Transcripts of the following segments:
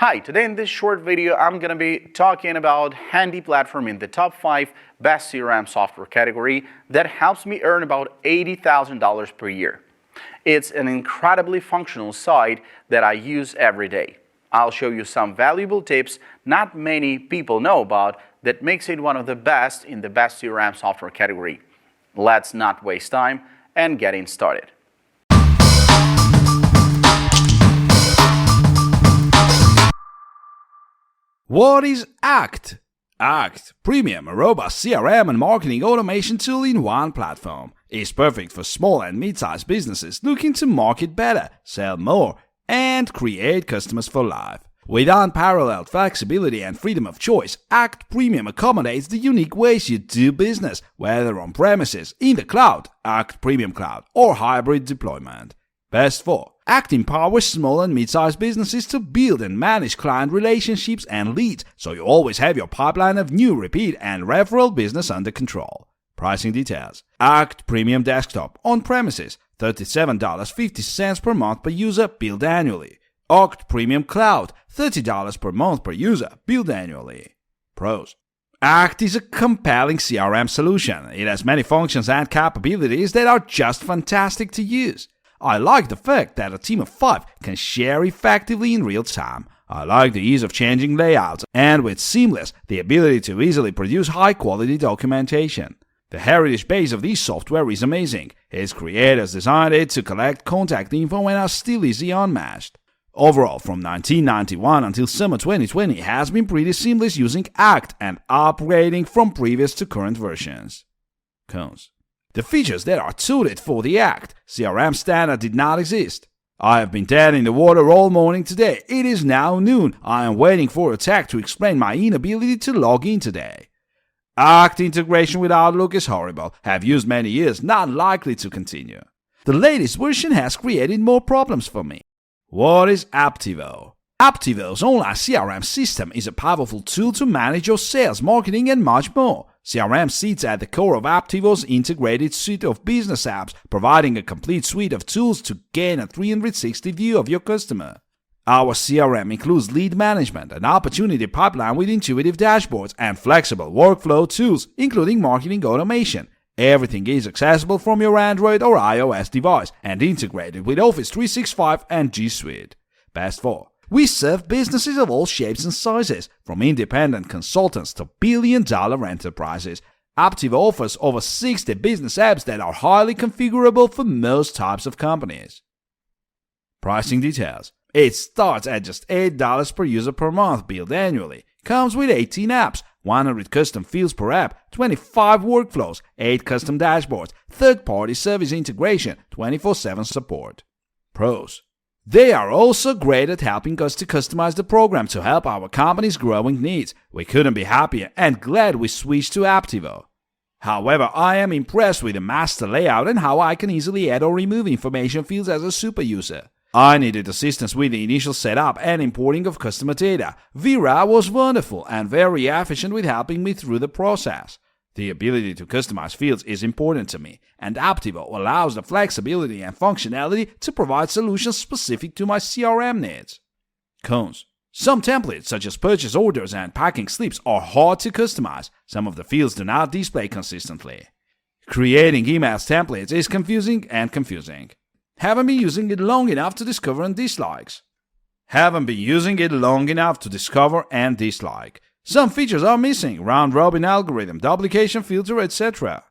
Hi, today in this short video, I'm going to be talking about handy platform in the top 5 best CRM software category that helps me earn about $80,000 per year. It's an incredibly functional site that I use every day. I'll show you some valuable tips not many people know about that makes it one of the best in the best CRM software category. Let's not waste time and getting started. What is ACT? ACT Premium, a robust CRM and marketing automation tool in one platform. Is perfect for small and mid-sized businesses looking to market better, sell more, and create customers for life. With unparalleled flexibility and freedom of choice, ACT Premium accommodates the unique ways you do business, whether on premises, in the cloud, ACT Premium Cloud, or hybrid deployment. Best 4. ACT empowers small and mid-sized businesses to build and manage client relationships and leads, so you always have your pipeline of new, repeat, and referral business under control. Pricing details. ACT Premium Desktop on premises, $37.50 per month per user, billed annually. ACT Premium Cloud, $30 per month per user, billed annually. Pros. ACT is a compelling CRM solution. It has many functions and capabilities that are just fantastic to use. I like the fact that a team of 5 can share effectively in real time. I like the ease of changing layouts, and with Seamless, the ability to easily produce high-quality documentation. The heritage base of this software is amazing. Its creators designed it to collect contact info and are still easy unmatched. Overall, from 1991 until summer 2020 has been pretty seamless using ACT and upgrading from previous to current versions. Cons. The features that are suited for the ACT CRM standard did not exist. I have been dead in the water all morning today. It is now noon. I am waiting for a tech to explain my inability to log in today. ACT integration with Outlook is horrible. Have used many years, not likely to continue. The latest version has created more problems for me. What is Aptivo? Aptivo's online CRM system is a powerful tool to manage your sales, marketing, and much more. CRM sits at the core of Aptivo's integrated suite of business apps, providing a complete suite of tools to gain a 360 view of your customer. Our CRM includes lead management, an opportunity pipeline with intuitive dashboards, and flexible workflow tools, including marketing automation. Everything is accessible from your Android or iOS device and integrated with Office 365 and G Suite. Best 4. We serve businesses of all shapes and sizes, from independent consultants to billion-dollar enterprises. Aptivo offers over 60 business apps that are highly configurable for most types of companies. Pricing details. It starts at just $8 per user per month, billed annually. Comes with 18 apps, 100 custom fields per app, 25 workflows, 8 custom dashboards, third-party service integration, 24/7 support. Pros. They are also great at helping us to customize the program to help our company's growing needs. We couldn't be happier and glad we switched to Aptivo. However, I am impressed with the master layout and how I can easily add or remove information fields as a super user. I needed assistance with the initial setup and importing of customer data. Vera was wonderful and very efficient with helping me through the process. The ability to customize fields is important to me, and Aptivo allows the flexibility and functionality to provide solutions specific to my CRM needs. Cons. Some templates, such as purchase orders and packing slips, are hard to customize. Some of the fields do not display consistently. Creating emails templates is confusing. Haven't been using it long enough to discover and dislikes. Some features are missing, round-robin algorithm, duplication filter, etc.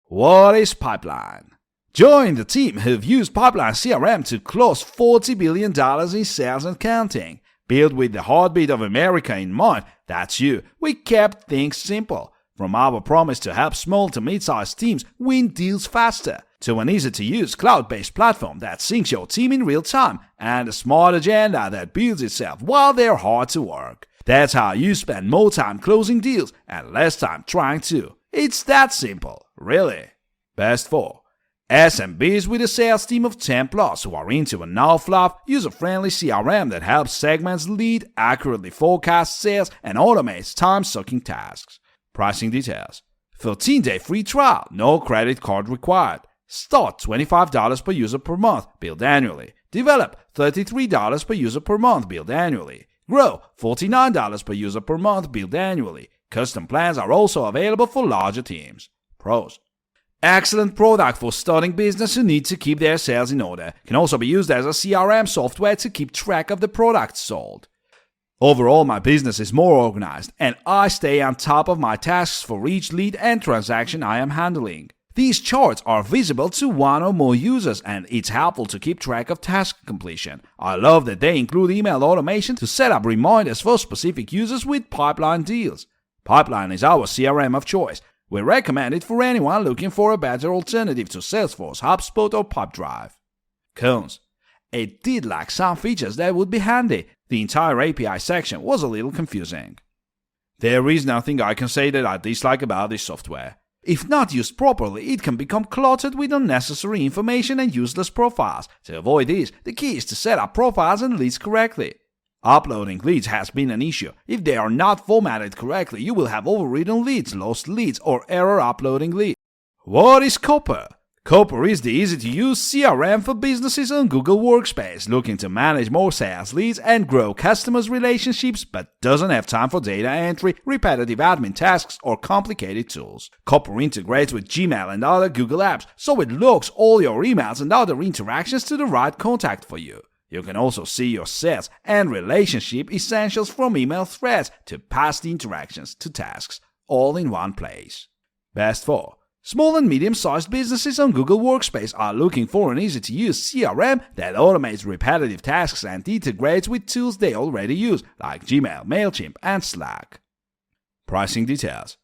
What is Pipeline? Join the team who've used Pipeline CRM to close $40 billion in sales and counting. Built with the heartbeat of America in mind, that's you. We kept things simple. From our promise to help small to mid-sized teams win deals faster, to an easy-to-use cloud-based platform that syncs your team in real time, and a smart agenda that builds itself while they're hard to work. That's how you spend more time closing deals and less time trying to. It's that simple, really. Best 4. SMBs with a sales team of 10 plus who are into a no-fluff, user-friendly CRM that helps segments lead, accurately forecast sales, and automates time-sucking tasks. Pricing details. 14-day free trial, no credit card required. Start $25 per user per month, billed annually. Develop $33 per user per month, billed annually. Grow, $49 per user per month billed annually. Custom plans are also available for larger teams. Pros. Excellent product for starting business who need to keep their sales in order. Can also be used as a CRM software to keep track of the products sold. Overall, my business is more organized, and I stay on top of my tasks for each lead and transaction I am handling. These charts are visible to one or more users, and it's helpful to keep track of task completion. I love that they include email automation to set up reminders for specific users with Pipeline deals. Pipeline is our CRM of choice. We recommend it for anyone looking for a better alternative to Salesforce, HubSpot, or Pipedrive. Cons. It did lack some features that would be handy. The entire API section was a little confusing. There is nothing I can say that I dislike about this software. If not used properly, it can become cluttered with unnecessary information and useless profiles. To avoid this, the key is to set up profiles and leads correctly. Uploading leads has been an issue. If they are not formatted correctly, you will have overwritten leads, lost leads, or error uploading leads. What is Copper? Copper is the easy-to-use CRM for businesses on Google Workspace looking to manage more sales leads and grow customers' relationships, but doesn't have time for data entry, repetitive admin tasks, or complicated tools. Copper integrates with Gmail and other Google apps, so it logs all your emails and other interactions to the right contact for you. You can also see your sales and relationship essentials from email threads to past interactions to tasks, all in one place. Best for small and medium-sized businesses on Google Workspace are looking for an easy-to-use CRM that automates repetitive tasks and integrates with tools they already use, like Gmail, MailChimp, and Slack. Pricing details.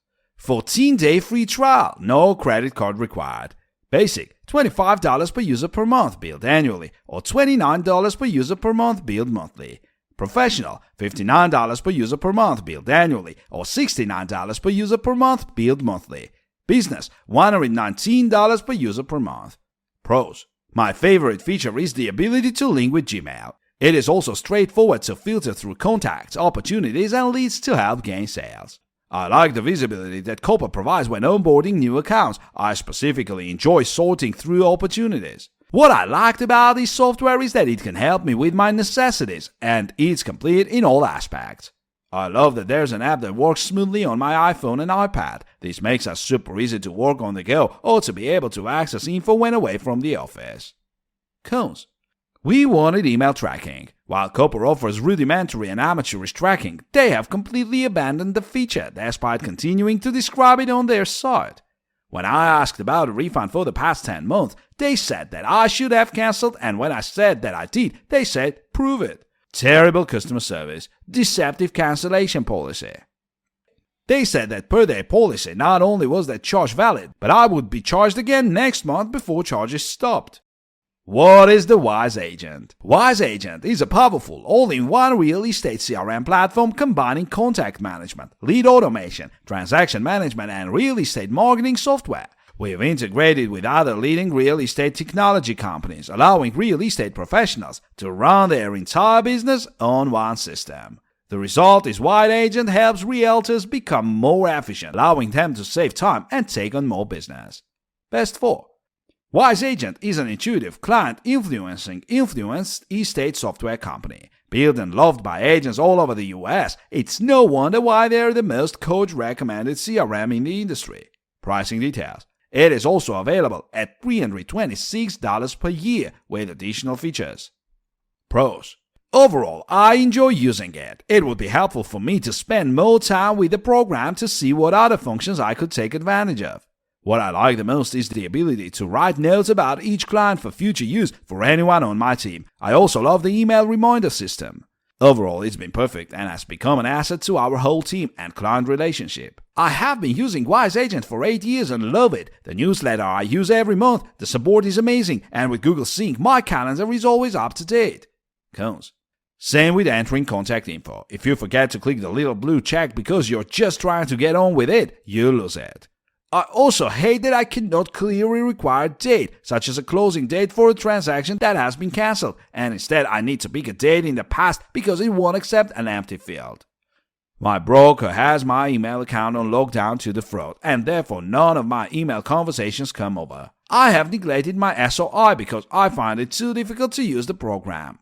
14-day free trial, no credit card required. Basic, $25 per user per month billed annually, or $29 per user per month billed monthly. Professional, $59 per user per month billed annually, or $69 per user per month billed monthly. Business, $119 per user per month. Pros. My favorite feature is the ability to link with Gmail. It is also straightforward to filter through contacts, opportunities, and leads to help gain sales. I like the visibility that Copper provides when onboarding new accounts. I specifically enjoy sorting through opportunities. What I liked about this software is that it can help me with my necessities, and it's complete in all aspects. I love that there's an app that works smoothly on my iPhone and iPad. This makes us super easy to work on the go or to be able to access info when away from the office. Cons. We wanted email tracking. While Copper offers rudimentary and amateurish tracking, they have completely abandoned the feature despite continuing to describe it on their site. When I asked about a refund for the past 10 months, they said that I should have cancelled, and when I said that I did, they said, prove it. Terrible customer service, deceptive cancellation policy. They said that per their policy, not only was that charge valid, but I would be charged again next month before charges stopped. What is the Wise Agent? Wise Agent is a powerful, all-in-one real estate CRM platform combining contact management, lead automation, transaction management, and real estate marketing software. We've integrated with other leading real estate technology companies, allowing real estate professionals to run their entire business on one system. The result is Wise Agent helps realtors become more efficient, allowing them to save time and take on more business. Best for. Wise Agent is an intuitive, client-influencing estate software company. Built and loved by agents all over the US, it's no wonder why they're the most coach-recommended CRM in the industry. Pricing details. It is also available at $326 per year with additional features. Pros. Overall, I enjoy using it. It would be helpful for me to spend more time with the program to see what other functions I could take advantage of. What I like the most is the ability to write notes about each client for future use for anyone on my team. I also love the email reminder system. Overall, it's been perfect and has become an asset to our whole team and client relationship. I have been using Wise Agent for 8 years and love it. The newsletter I use every month, the support is amazing, and with Google Sync, my calendar is always up to date. Cons. Same with entering contact info. If you forget to click the little blue check because you're just trying to get on with it, you lose it. I also hate that I cannot clearly require a date, such as a closing date for a transaction that has been cancelled, and instead I need to pick a date in the past because it won't accept an empty field. My broker has my email account on lockdown to the fraud, and therefore none of my email conversations come over. I have neglected my SOI because I find it too difficult to use the program.